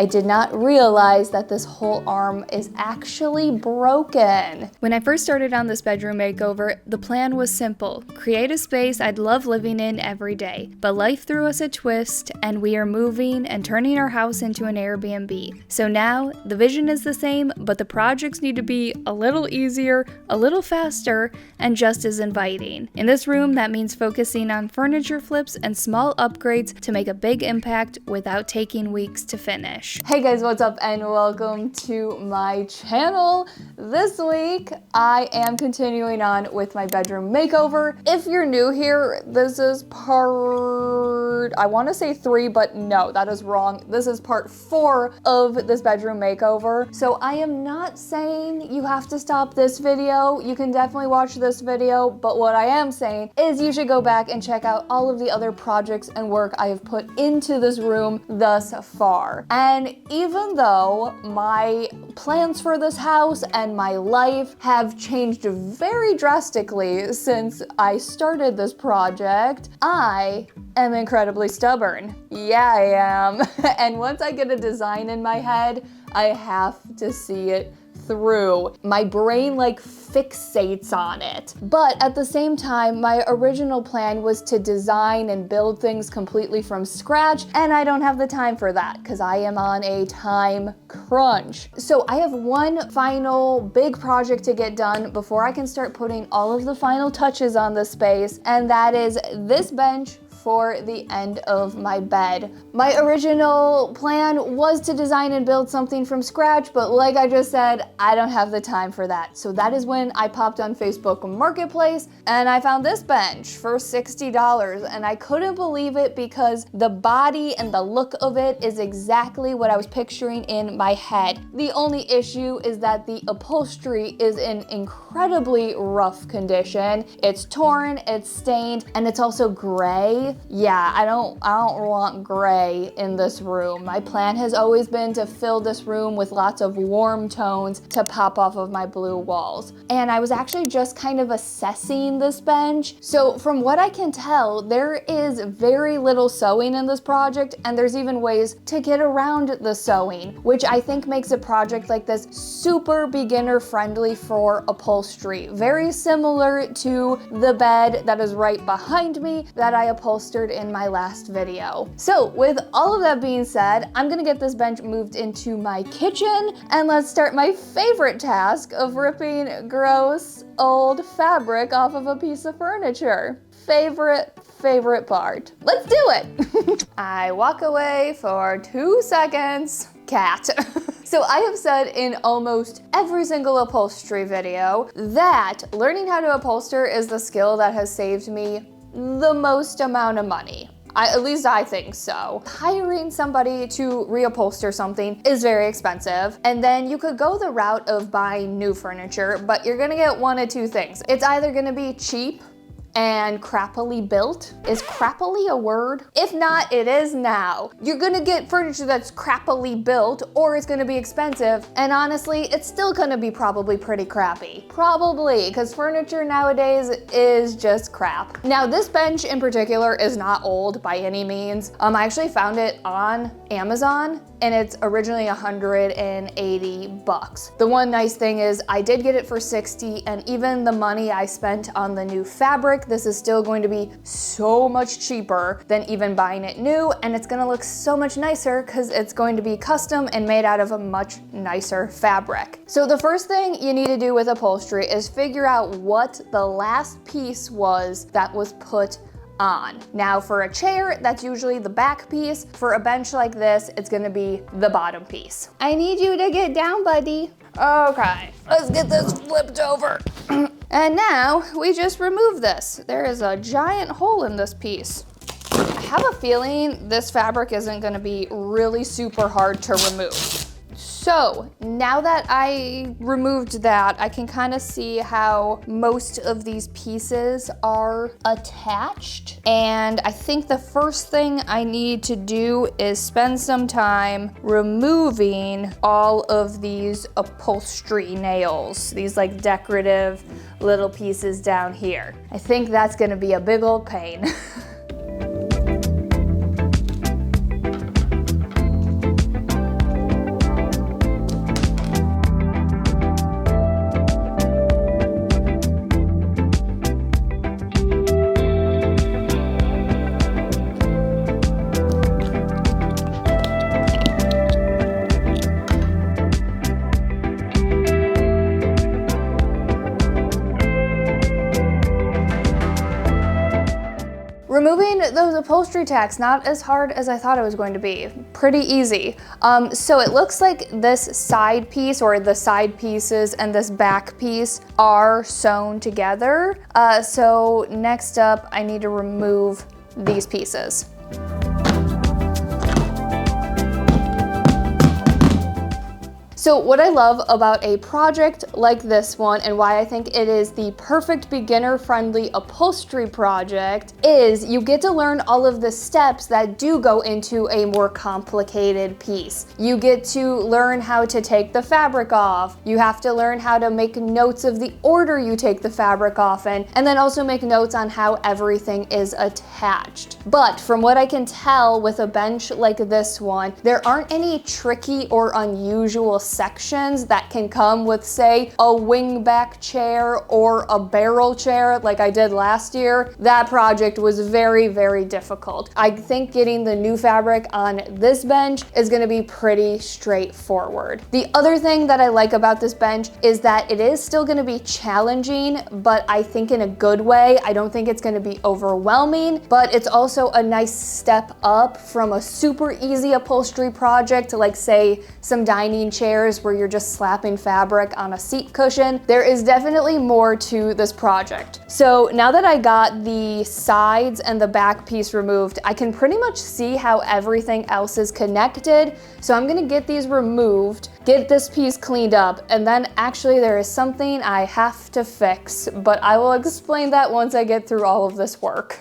I did not realize that this whole arm is actually broken. When I first started on this bedroom makeover, the plan was simple. Create a space I'd love living in every day. But life threw us a twist, and we are moving and turning our house into an Airbnb. So now, the vision is the same, but the projects need to be a little easier, a little faster, and just as inviting. In this room, that means focusing on furniture flips and small upgrades to make a big impact without taking weeks to finish. Hey guys, what's up and welcome to my channel. This week, I am continuing on with my bedroom makeover. If you're new here, this is part, I want to say 3, but no, that is wrong. This is part 4 of this bedroom makeover. So I am not saying you have to stop this video. You can definitely watch this video, but what I am saying is you should go back and check out all of the other projects and work I have put into this room thus far. And even though my plans for this house and my life have changed very drastically since I started this project, I am incredibly stubborn. Yeah, I am. And once I get a design in my head, I have to see it through. My brain fixates on it. But at the same time, my original plan was to design and build things completely from scratch, and I don't have the time for that because I am on a time crunch. So I have one final big project to get done before I can start putting all of the final touches on the space, and that is this bench for the end of my bed. My original plan was to design and build something from scratch, but like I just said, I don't have the time for that. So that is when I popped on Facebook Marketplace and I found this bench for $60, and I couldn't believe it because the body and the look of it is exactly what I was picturing in my head. The only issue is that the upholstery is in incredibly rough condition. It's torn, it's stained, and it's also gray. Yeah, I don't want gray in this room. My plan has always been to fill this room with lots of warm tones to pop off of my blue walls. And I was actually just kind of assessing this bench. So from what I can tell, there is very little sewing in this project, and there's even ways to get around the sewing, which I think makes a project like this super beginner friendly for upholstery. Very similar to the bed that is right behind me that I upholstered in my last video. So with all of that being said, I'm gonna get this bench moved into my kitchen, and let's start my favorite task of ripping gross old fabric off of a piece of furniture. Favorite part. Let's do it. I walk away for 2 seconds. Cat. So I have said in almost every single upholstery video that learning how to upholster is the skill that has saved me the most amount of money. At least I think so. Hiring somebody to reupholster something is very expensive, and then you could go the route of buying new furniture, but you're gonna get one of two things. It's either gonna be cheap and crappily built. Is crappily a word? If not, it is now. You're gonna get furniture that's crappily built, or it's gonna be expensive, and honestly, it's still gonna be probably pretty crappy. Probably, because furniture nowadays is just crap. Now, this bench in particular is not old by any means. I actually found it on Amazon, and it's originally $180. The one nice thing is I did get it for $60, and even the money I spent on the new fabric, this is still going to be so much cheaper than even buying it new, and it's gonna look so much nicer because it's going to be custom and made out of a much nicer fabric. So the first thing you need to do with upholstery is figure out what the last piece was that was put on. Now for a chair, that's usually the back piece. For a bench like this, it's gonna be the bottom piece. I need you to get down, buddy. Okay, let's get this flipped over. And now we just remove this. There is a giant hole in this piece. I have a feeling this fabric isn't gonna be really super hard to remove. So now that I removed that, I can kind of see how most of these pieces are attached. And I think the first thing I need to do is spend some time removing all of these upholstery nails, these like decorative little pieces down here. I think that's gonna be a big old pain. upholstery tack's not as hard as I thought it was going to be. Pretty easy. So it looks like this side piece, or the side pieces, and this back piece are sewn together. So next up, I need to remove these pieces. So what I love about a project like this one, and why I think it is the perfect beginner-friendly upholstery project, is you get to learn all of the steps that do go into a more complicated piece. You get to learn how to take the fabric off. You have to learn how to make notes of the order you take the fabric off in, and then also make notes on how everything is attached. But from what I can tell with a bench like this one, there aren't any tricky or unusual sections that can come with, say, a wingback chair or a barrel chair like I did last year. That project was very, very difficult. I think getting the new fabric on this bench is gonna be pretty straightforward. The other thing that I like about this bench is that it is still gonna be challenging, but I think in a good way. I don't think it's gonna be overwhelming, but it's also a nice step up from a super easy upholstery project, like say some dining chairs where you're just slapping fabric on a seat cushion. There is definitely more to this project. So now that I got the sides and the back piece removed, I can pretty much see how everything else is connected. So I'm gonna get these removed, get this piece cleaned up, and then actually there is something I have to fix, but I will explain that once I get through all of this work.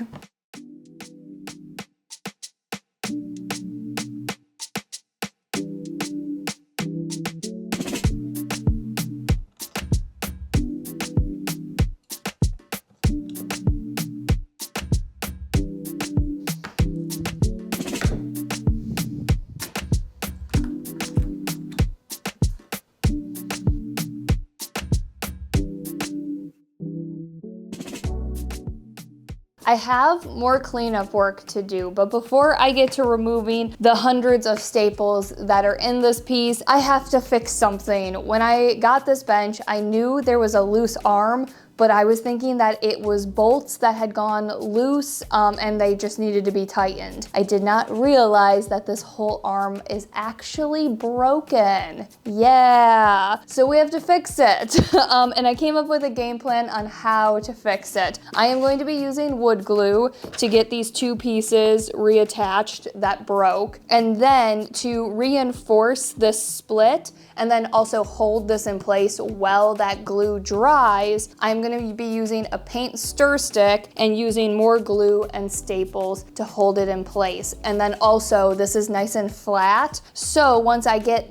I have more cleanup work to do, but before I get to removing the hundreds of staples that are in this piece, I have to fix something. When I got this bench, I knew there was a loose arm, but I was thinking that it was bolts that had gone loose and they just needed to be tightened. I did not realize that this whole arm is actually broken. Yeah, so we have to fix it. And I came up with a game plan on how to fix it. I am going to be using wood glue to get these two pieces reattached that broke, and then to reinforce this split and then also hold this in place while that glue dries, I'm gonna be using a paint stir stick and using more glue and staples to hold it in place. And then also, this is nice and flat, so once I get,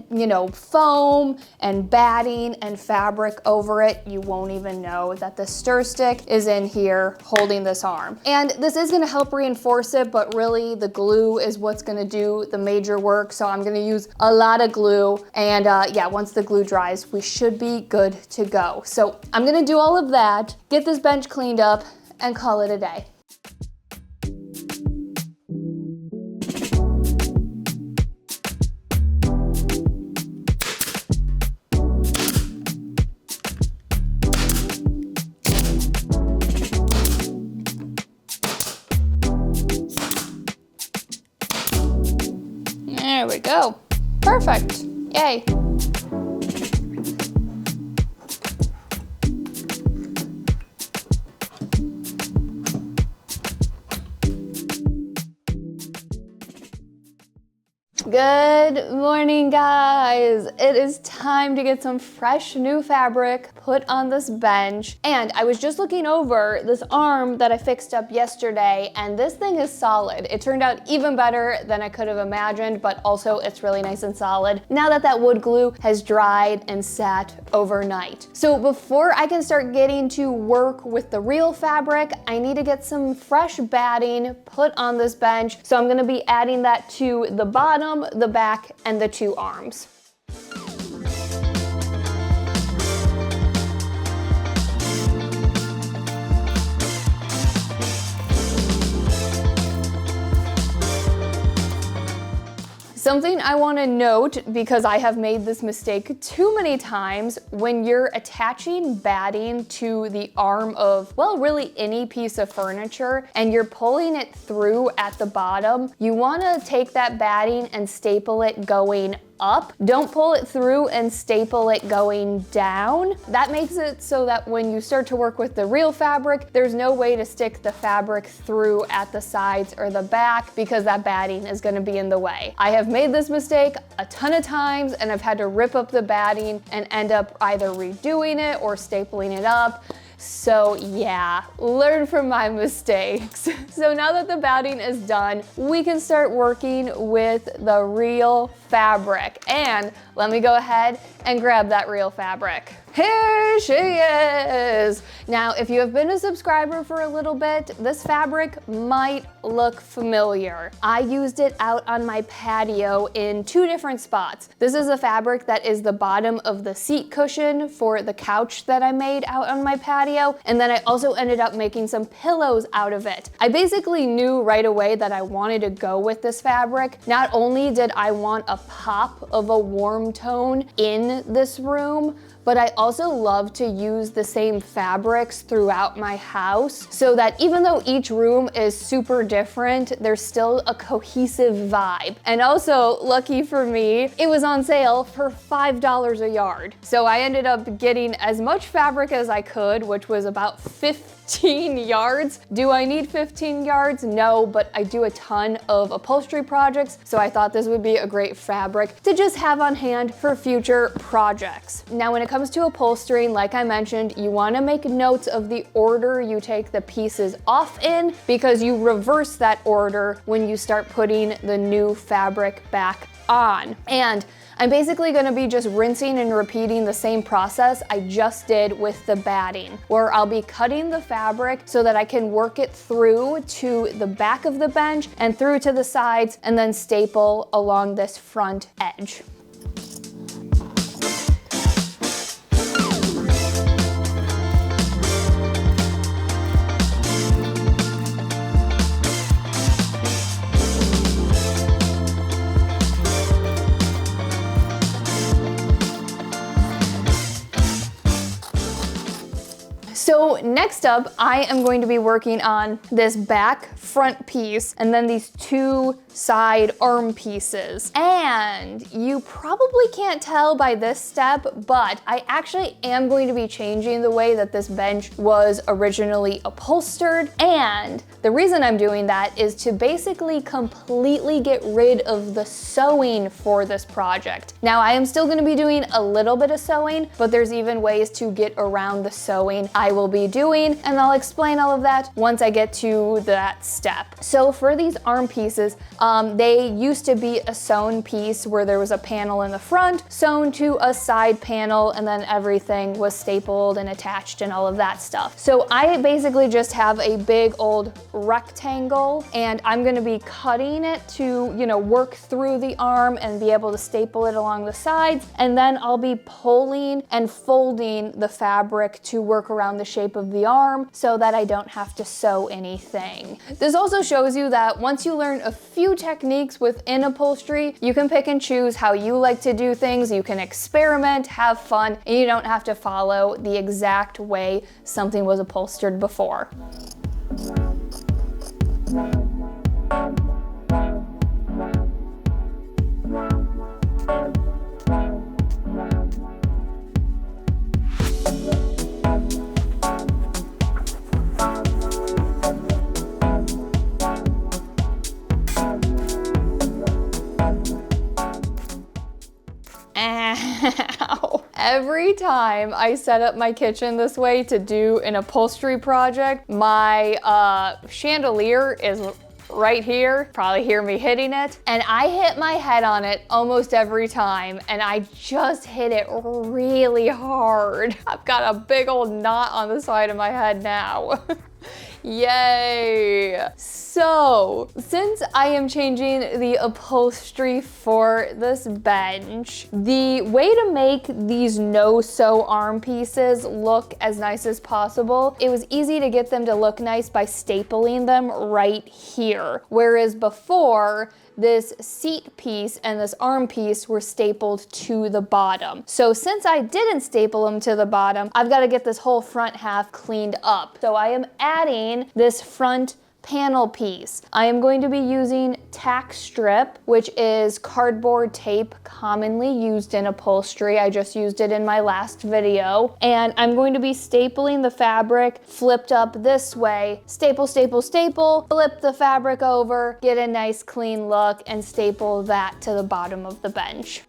foam and batting and fabric over it, you won't even know that the stir stick is in here holding this arm. And this is gonna help reinforce it, but really the glue is what's gonna do the major work, so I'm gonna use a lot of glue, and yeah, once the glue dries, we should be good to go. So I'm gonna do all of that, get this bench cleaned up, and call it a day. There we go. Perfect. Yay. Good morning, guys. It is time to get some fresh new fabric put on this bench. And I was just looking over this arm that I fixed up yesterday, and this thing is solid. It turned out even better than I could have imagined, but also it's really nice and solid now that that wood glue has dried and sat overnight. So before I can start getting to work with the real fabric, I need to get some fresh batting put on this bench. So I'm gonna be adding that to the bottom, the back, and the two arms. Something I want to note, because I have made this mistake too many times, when you're attaching batting to the arm of, well, really any piece of furniture, and you're pulling it through at the bottom, you want to take that batting and staple it going up. Don't pull it through and staple it going down. That makes it so that when you start to work with the real fabric, there's no way to stick the fabric through at the sides or the back because that batting is going to be in the way. I have made this mistake a ton of times and I've had to rip up the batting and end up either redoing it or stapling it up. So yeah, learn from my mistakes. So now that the batting is done, we can start working with the real fabric. And let me go ahead and grab that real fabric. Here she is. Now, if you have been a subscriber for a little bit, this fabric might look familiar. I used it out on my patio in 2 different spots. This is a fabric that is the bottom of the seat cushion for the couch that I made out on my patio. And then I also ended up making some pillows out of it. I basically knew right away that I wanted to go with this fabric. Not only did I want a pop of a warm tone in this room, but I also love to use the same fabrics throughout my house so that even though each room is super different, there's still a cohesive vibe. And also, lucky for me, it was on sale for $5 a yard. So I ended up getting as much fabric as I could, which was about 15 yards. Do I need 15 yards? No, but I do a ton of upholstery projects, so I thought this would be a great fabric to just have on hand for future projects. Now, when it comes to upholstering, like I mentioned, you want to make notes of the order you take the pieces off in, because you reverse that order when you start putting the new fabric back on. And I'm basically going to be just rinsing and repeating the same process I just did with the batting, where I'll be cutting the fabric so that I can work it through to the back of the bench and through to the sides and then staple along this front edge. So next up, I am going to be working on this back front piece and then these 2 side arm pieces. And you probably can't tell by this step, but I actually am going to be changing the way that this bench was originally upholstered. And the reason I'm doing that is to basically completely get rid of the sewing for this project. Now, I am still going to be doing a little bit of sewing, but there's even ways to get around the sewing I will be doing, and I'll explain all of that once I get to that step. So for these arm pieces, they used to be a sewn piece where there was a panel in the front, sewn to a side panel, and then everything was stapled and attached and all of that stuff. So I basically just have a big old rectangle, and I'm gonna be cutting it to, work through the arm and be able to staple it along the sides, and then I'll be pulling and folding the fabric to work around the shape of the arm so that I don't have to sew anything. This also shows you that once you learn a few techniques within upholstery, you can pick and choose how you like to do things, you can experiment, have fun, and you don't have to follow the exact way something was upholstered before. Ow. Every time I set up my kitchen this way to do an upholstery project, my chandelier is right here. Probably hear me hitting it. And I hit my head on it almost every time, and I just hit it really hard. I've got a big old knot on the side of my head now. Yay! So, since I am changing the upholstery for this bench, the way to make these no-sew arm pieces look as nice as possible, it was easy to get them to look nice by stapling them right here. Whereas before, this seat piece and this arm piece were stapled to the bottom. So since I didn't staple them to the bottom, I've got to get this whole front half cleaned up. So I am adding this front panel piece. I am going to be using tack strip, which is cardboard tape commonly used in upholstery. I just used it in my last video. And I'm going to be stapling the fabric flipped up this way. Staple, staple, staple, flip the fabric over, get a nice clean look, and staple that to the bottom of the bench.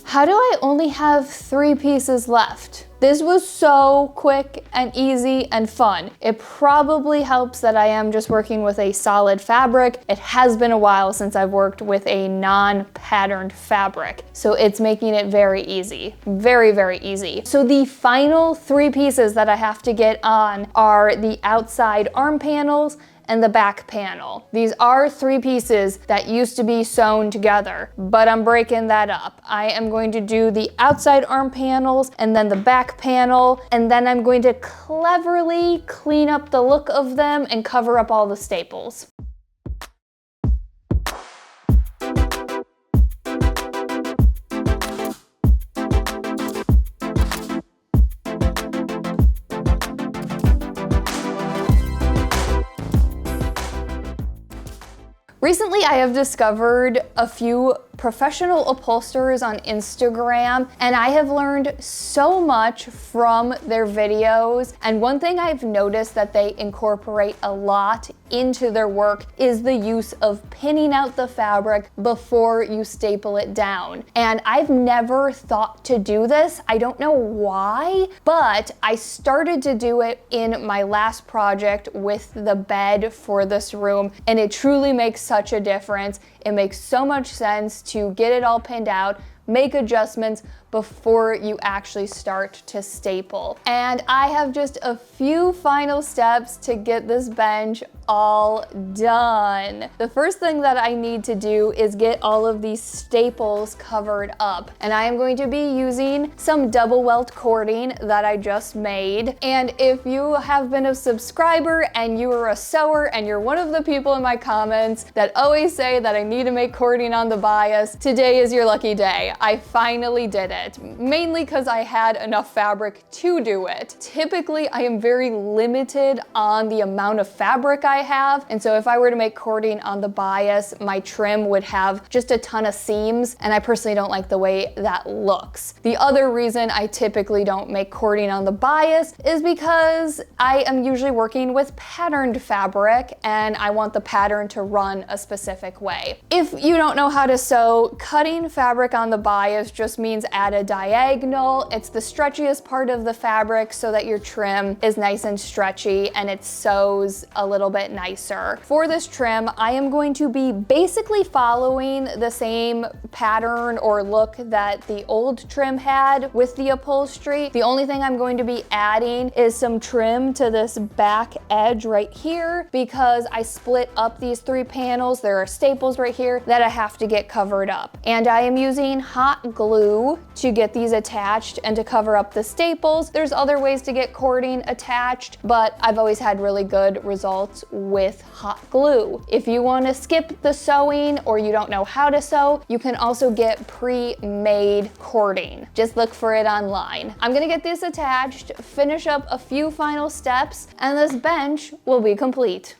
How do I only have 3 pieces left? This was so quick and easy and fun. It probably helps that I am just working with a solid fabric. It has been a while since I've worked with a non-patterned fabric, so it's making it very easy. Very, very easy. So the final 3 pieces that I have to get on are the outside arm panels and the back panel. These are 3 pieces that used to be sewn together, but I'm breaking that up. I am going to do the outside arm panels and then the back panel, and then I'm going to cleverly clean up the look of them and cover up all the staples. Recently, I have discovered a few professional upholsterers on Instagram, and I have learned so much from their videos. And one thing I've noticed that they incorporate a lot into their work is the use of pinning out the fabric before you staple it down. And I've never thought to do this. I don't know why, but I started to do it in my last project with the bed for this room, and it truly makes such a difference. It makes so much sense to get it all pinned out, make adjustments before you actually start to staple. And I have just a few final steps to get this bench all done. The first thing that I need to do is get all of these staples covered up. And I am going to be using some double welt cording that I just made. And if you have been a subscriber and you are a sewer and you're one of the people in my comments that always say that I need to make cording on the bias, today is your lucky day. I finally did it. Mainly because I had enough fabric to do it. Typically, I am very limited on the amount of fabric I have, and so if I were to make cording on the bias, my trim would have just a ton of seams, and I personally don't like the way that looks. The other reason I typically don't make cording on the bias is because I am usually working with patterned fabric, and I want the pattern to run a specific way. If you don't know how to sew, cutting fabric on the bias just means add a diagonal. It's the stretchiest part of the fabric so that your trim is nice and stretchy and it sews a little bit nicer. For this trim, I am going to be basically following the same pattern or look that the old trim had with the upholstery. The only thing I'm going to be adding is some trim to this back edge right here because I split up these 3 panels. There are staples right here that I have to get covered up. And I am using hot glue to get these attached and to cover up the staples. There's other ways to get cording attached, but I've always had really good results with hot glue. If you want to skip the sewing or you don't know how to sew, you can also get pre-made cording. Just look for it online. I'm gonna get this attached, finish up a few final steps, and this bench will be complete.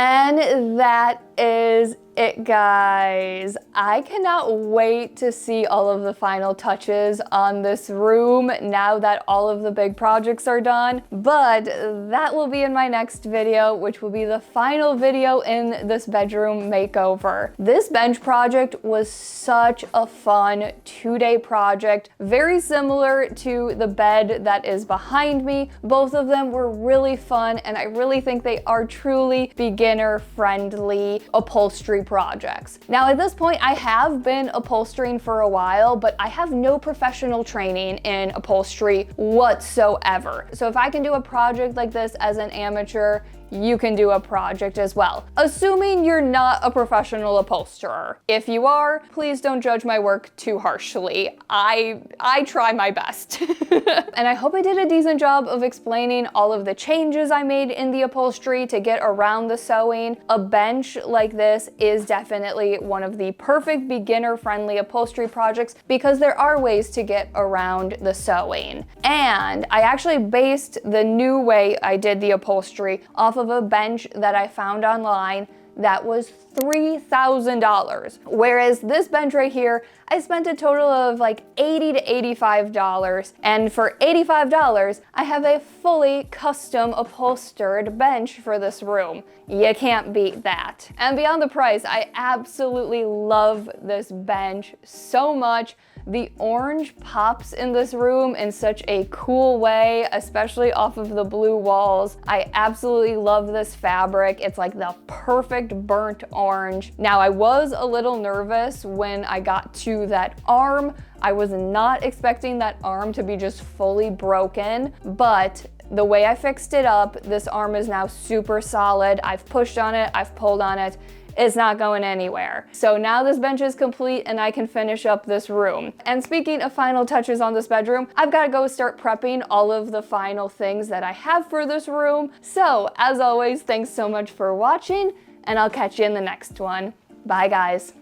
And that is it, guys. I cannot wait to see all of the final touches on this room now that all of the big projects are done, but that will be in my next video, which will be the final video in this bedroom makeover. This bench project was such a fun 2-day project, very similar to the bed that is behind me. Both of them were really fun, and I really think they are truly beginner-friendly upholstery projects. Now, at this point, I have been upholstering for a while, but I have no professional training in upholstery whatsoever. So if I can do a project like this as an amateur, you can do a project as well, assuming you're not a professional upholsterer. If you are, please don't judge my work too harshly. I try my best. And I hope I did a decent job of explaining all of the changes I made in the upholstery to get around the sewing. A bench like this is definitely one of the perfect beginner-friendly upholstery projects because there are ways to get around the sewing. And I actually based the new way I did the upholstery off of a bench that I found online that was $3,000. Whereas this bench right here, I spent a total of like $80 to $85. And for $85, I have a fully custom upholstered bench for this room. You can't beat that. And beyond the price, I absolutely love this bench so much. The orange pops in this room in such a cool way, especially off of the blue walls. I absolutely love this fabric. It's like the perfect burnt orange. Now, I was a little nervous when I got to that arm. I was not expecting that arm to be just fully broken, but the way I fixed it up, this arm is now super solid. I've pushed on it, I've pulled on it. It's not going anywhere. So now this bench is complete and I can finish up this room. And speaking of final touches on this bedroom, I've got to go start prepping all of the final things that I have for this room. So as always, thanks so much for watching, and I'll catch you in the next one. Bye, guys.